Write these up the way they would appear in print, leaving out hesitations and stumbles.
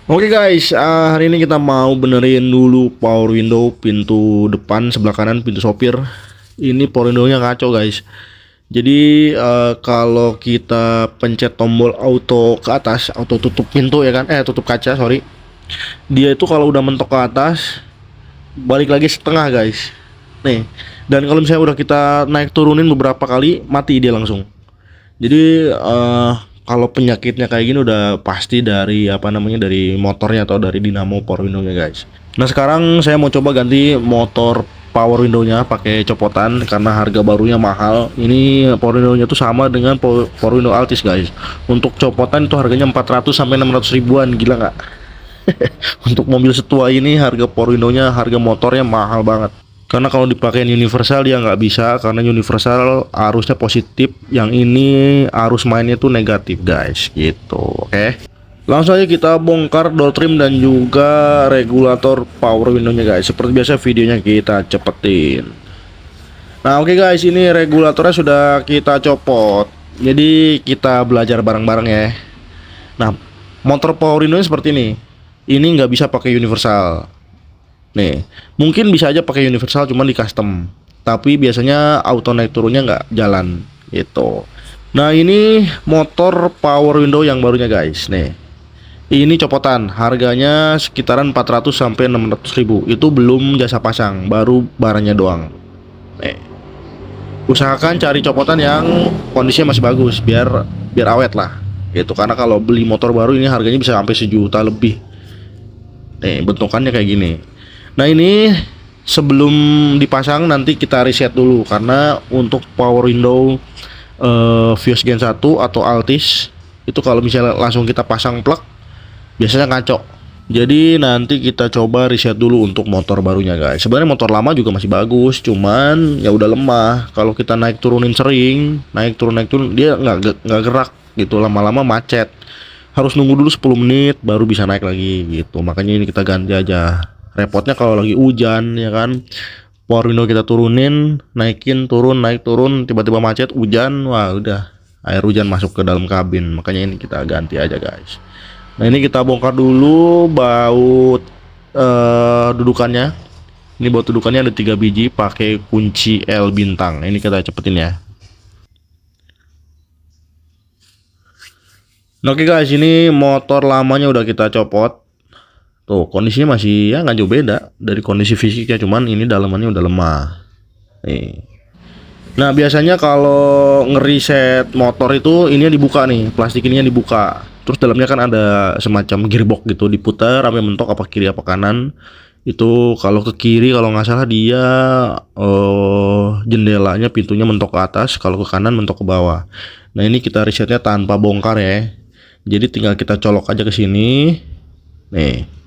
Oke guys, hari ini kita mau benerin dulu power window pintu depan sebelah kanan pintu sopir. Ini power window-nya kacau guys. Jadi kalau kita pencet tombol auto ke atas, auto tutup pintu ya kan, tutup kaca sorry. Dia itu kalau udah mentok ke atas, balik lagi setengah guys. Nih, dan kalau misalnya udah kita naik turunin beberapa kali, mati dia langsung. Jadi kalau penyakitnya kayak gini udah pasti dari dari motornya atau dari dinamo power window-nya guys. Nah sekarang saya mau coba ganti motor power window-nya pakai copotan karena harga barunya mahal. Ini power window-nya tuh sama dengan power window Altis guys. Untuk copotan itu harganya 400 sampai 600 ribuan, gila nggak? Untuk mobil setua ini harga power window-nya, harga motornya mahal banget. Karena kalau dipakai universal dia nggak bisa, karena universal arusnya positif, yang ini arus mainnya tuh negatif guys, gitu. Oke, langsung aja kita bongkar door trim dan juga regulator power window-nya guys. Seperti biasa videonya kita cepetin. Nah oke guys, ini regulatornya sudah kita copot, jadi kita belajar bareng-bareng ya. Nah, motor power window seperti ini nggak bisa pakai universal. Nih, mungkin bisa aja pakai universal cuman di custom, tapi biasanya auto naik turunnya nggak jalan gitu. Nah ini motor power window yang barunya guys. Nih, ini copotan, harganya sekitaran 400 sampai 600 ribu. Itu belum jasa pasang, baru barangnya doang. Nih, usahakan cari copotan yang kondisinya masih bagus, biar awet lah gitu. Karena kalau beli motor baru ini harganya bisa sampai 1 juta lebih. Nih, bentukannya kayak gini. Nah ini sebelum dipasang nanti kita reset dulu, karena untuk power window Vios Gen 1 atau Altis itu kalau misalnya langsung kita pasang plug biasanya ngaco. Jadi nanti kita coba reset dulu untuk motor barunya guys. Sebenarnya motor lama juga masih bagus, cuman ya udah lemah. Kalau kita naik turunin sering, naik turun dia nggak gerak gitu, lama-lama macet. Harus nunggu dulu 10 menit baru bisa naik lagi gitu. Makanya ini kita ganti aja. Repotnya kalau lagi hujan ya kan, power window kita turunin, naikin, turun, naik turun, tiba-tiba macet, hujan, wah udah air hujan masuk ke dalam kabin. Makanya ini kita ganti aja guys. Nah ini kita bongkar dulu baut dudukannya. Ini baut dudukannya ada 3 biji pakai kunci L bintang. Ini kita cepetin ya. Oke guys, ini motor lamanya udah kita copot. Tuh kondisinya masih ya nggak jauh beda dari kondisi fisiknya, cuman ini dalamannya udah lemah. Nih. Nah biasanya kalau ngeriset motor itu ini dibuka nih, plastik ininya dibuka. Terus dalamnya kan ada semacam gearbox gitu, diputar sampai mentok apa kiri apa kanan. Itu kalau ke kiri kalau nggak salah dia jendelanya pintunya mentok ke atas, kalau ke kanan mentok ke bawah. Nah ini kita resetnya tanpa bongkar ya. Jadi tinggal kita colok aja ke sini. Nih.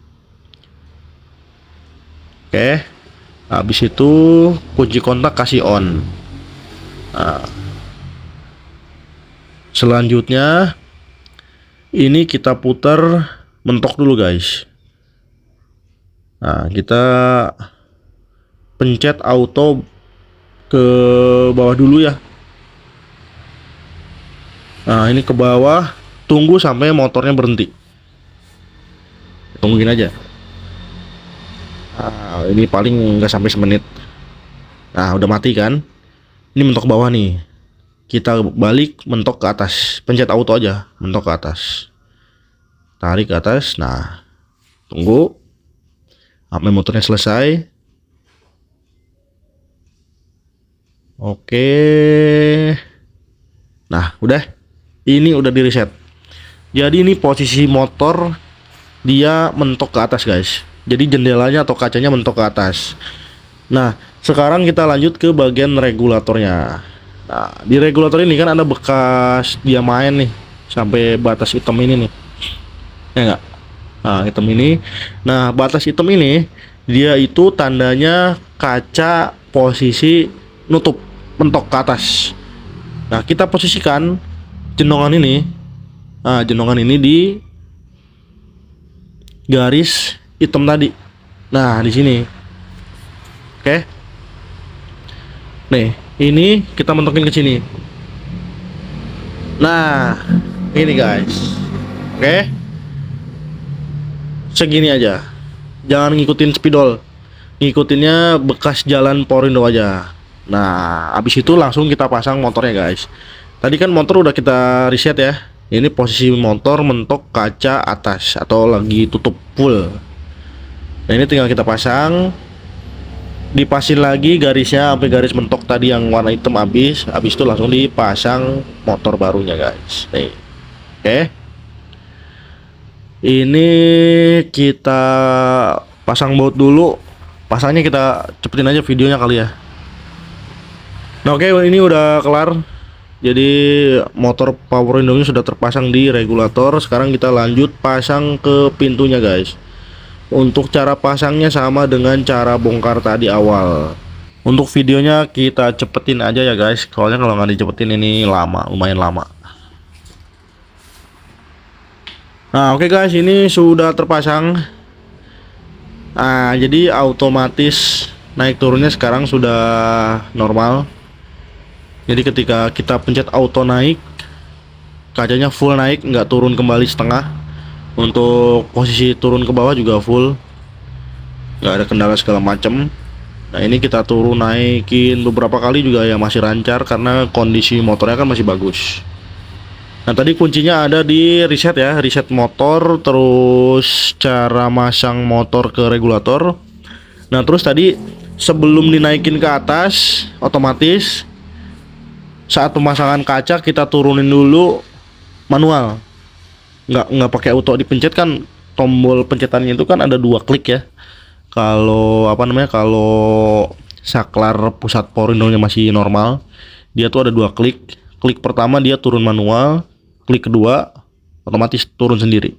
Oke, habis itu kunci kontak kasih on. Nah, selanjutnya ini kita putar mentok dulu guys. Nah kita pencet auto ke bawah dulu ya. Nah ini ke bawah, tunggu sampai motornya berhenti. Tungguin aja. Nah, ini paling nggak sampai semenit. Nah udah mati kan, ini mentok ke bawah nih, kita balik mentok ke atas, pencet auto aja, mentok ke atas, tarik ke atas. Nah tunggu sampai motornya selesai. Oke, nah udah, ini udah di reset. Jadi ini posisi motor dia mentok ke atas guys, jadi jendelanya atau kacanya mentok ke atas. Nah sekarang kita lanjut ke bagian regulatornya. Nah di regulator ini kan ada bekas dia main nih sampai batas hitam ini nih, ya enggak? Nah hitam ini, nah batas hitam ini dia itu tandanya kaca posisi nutup mentok ke atas. Nah kita posisikan jenongan ini, nah jenongan ini di garis hitam tadi. Nah di sini. Oke. Nih, ini kita mentokin ke sini. Nah, ini guys. Oke. segini aja, jangan ngikutin spidol, ngikutinnya bekas jalan Porindo aja. Nah, habis itu langsung kita pasang motornya guys. Tadi kan motor udah kita reset ya. Ini posisi motor mentok kaca atas atau lagi tutup full. Nah, ini tinggal kita pasang, dipasin lagi garisnya sampai garis mentok tadi yang warna hitam habis itu langsung dipasang motor barunya guys. Nih, oke. Ini kita pasang baut dulu. Pasangnya kita cepetin aja videonya kali ya. Nah, oke, ini udah kelar. Jadi motor power window-nya sudah terpasang di regulator. Sekarang kita lanjut pasang ke pintunya guys. Untuk cara pasangnya sama dengan cara bongkar tadi awal. Untuk videonya kita cepetin aja ya guys. Soalnya kalau nggak dicepetin ini lama, lumayan lama. Nah, oke guys, ini sudah terpasang. Nah, jadi otomatis naik turunnya sekarang sudah normal. Jadi ketika kita pencet auto naik, kacanya full naik, nggak turun kembali setengah. Untuk posisi turun ke bawah juga full, nggak ada kendala segala macam. Nah, ini kita turun naikin beberapa kali juga ya masih lancar karena kondisi motornya kan masih bagus. Nah, tadi kuncinya ada di reset ya, reset motor, terus cara masang motor ke regulator. Nah, terus tadi sebelum dinaikin ke atas, otomatis saat pemasangan kaca kita turunin dulu manual, nggak pakai auto. Dipencet kan tombol pencetannya itu kan ada 2 klik ya. Kalau kalau saklar pusat power window-nya masih normal, dia tuh ada 2 klik. Klik pertama dia turun manual, klik kedua otomatis turun sendiri.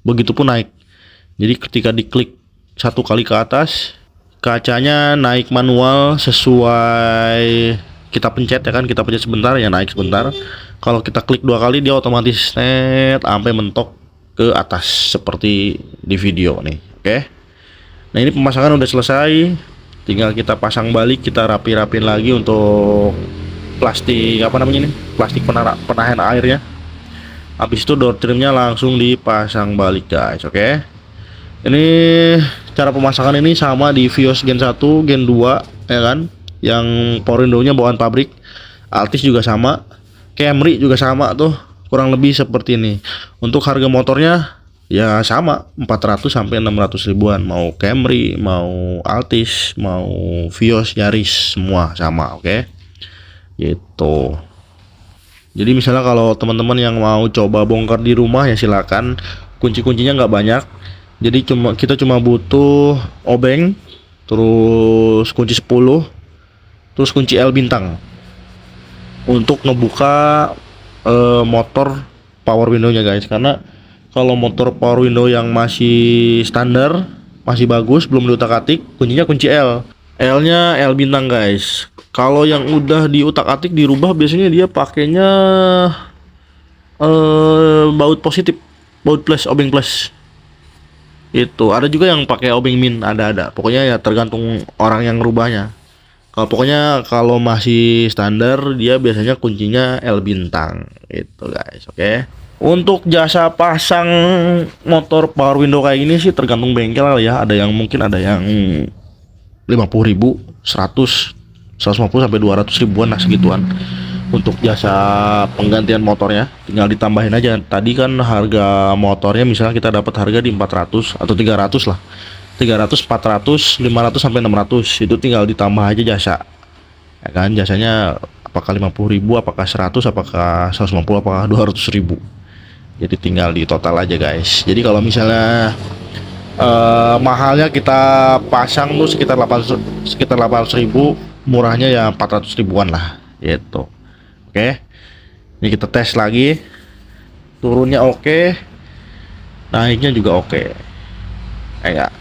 Begitupun naik. Jadi ketika diklik 1 kali ke atas, kacanya naik manual sesuai kita pencet ya kan, kita pencet sebentar ya naik sebentar. Kalau kita klik 2 kali dia otomatis net sampai mentok ke atas seperti di video nih. Oke. Nah, ini pemasangan udah selesai. Tinggal kita pasang balik, kita rapi-rapin lagi untuk plastik plastik penahan airnya. Habis itu door trimnya langsung dipasang balik guys. Oke. Ini cara pemasangan ini sama di Vios Gen 1, Gen 2 ya kan, yang power window-nya bawaan pabrik. Altis juga sama, Camry juga sama tuh, kurang lebih seperti ini. Untuk harga motornya ya sama, 400 sampai 600 ribuan. Mau Camry, mau Altis, mau Vios, Yaris, semua sama. Oke. Gitu. Jadi misalnya kalau teman-teman yang mau coba bongkar di rumah ya silakan. Kunci-kuncinya nggak banyak. Jadi kita cuma butuh obeng, terus kunci 10, terus kunci L bintang untuk ngebuka motor power window-nya guys. Karena kalau motor power window yang masih standar, masih bagus, belum diutak-atik, kuncinya kunci L. L-nya L bintang guys. Kalau yang udah diutak-atik dirubah biasanya dia pakainya baut positif, baut plus, obeng plus. Itu ada juga yang pakai obeng min, ada. Pokoknya ya tergantung orang yang ngerubahnya. Kalau masih standar dia biasanya kuncinya L bintang itu guys. Oke. Untuk jasa pasang motor power window kayak gini sih tergantung bengkel ya. Ada yang mungkin ada yang 50.000, 100, 150 sampai 200 ribuan lah segituan. Untuk jasa penggantian motornya tinggal ditambahin aja. Tadi kan harga motornya misalnya kita dapat harga di 400 atau 300 lah. 300, 400, 500 sampai 600. Itu tinggal ditambah aja jasa. Ya kan, jasanya apakah 50.000, apakah 100, apakah 150, apakah 200.000. Jadi tinggal di total aja guys. Jadi kalau misalnya mahalnya kita pasang tuh sekitar 800.000, murahnya ya 400 ribuan lah gitu. Oke. Ini kita tes lagi. Turunnya oke. Naiknya juga oke. Kayak.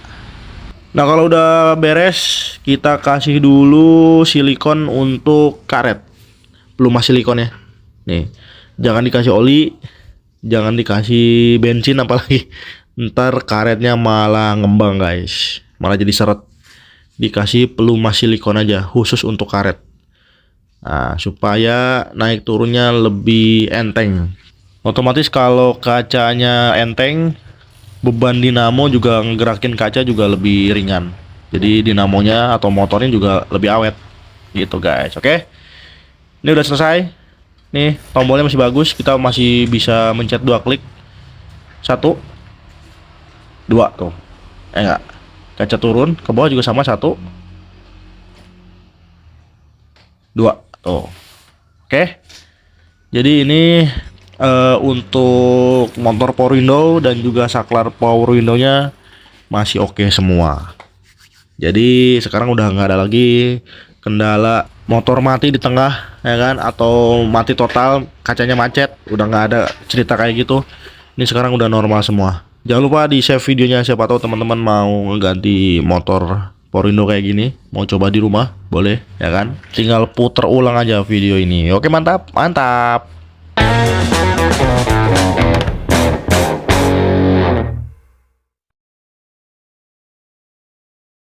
Nah, kalau udah beres, kita kasih dulu silikon untuk karet. Pelumas silikonnya. Nih, jangan dikasih oli, jangan dikasih bensin apalagi. Ntar karetnya malah ngembang guys, malah jadi seret. Dikasih pelumas silikon aja khusus untuk karet. Nah, supaya naik turunnya lebih enteng. Otomatis kalau kacanya enteng, beban dinamo juga ngegerakin kaca juga lebih ringan. Jadi dinamonya atau motornya juga lebih awet gitu guys. Oke. Ini udah selesai. Nih tombolnya masih bagus. Kita masih bisa mencet 2 klik. 1 2 tuh. Enggak. Kaca turun ke bawah juga sama 1 2 tuh. Oke. Jadi ini untuk motor power window dan juga saklar power window-nya masih oke semua. Jadi sekarang udah nggak ada lagi kendala motor mati di tengah ya kan, atau mati total kacanya macet, udah nggak ada cerita kayak gitu. Ini sekarang udah normal semua. Jangan lupa di save videonya, siapa tahu teman-teman mau ganti motor power window kayak gini, mau coba di rumah boleh ya kan, tinggal puter ulang aja video ini. Oke, mantap mantap.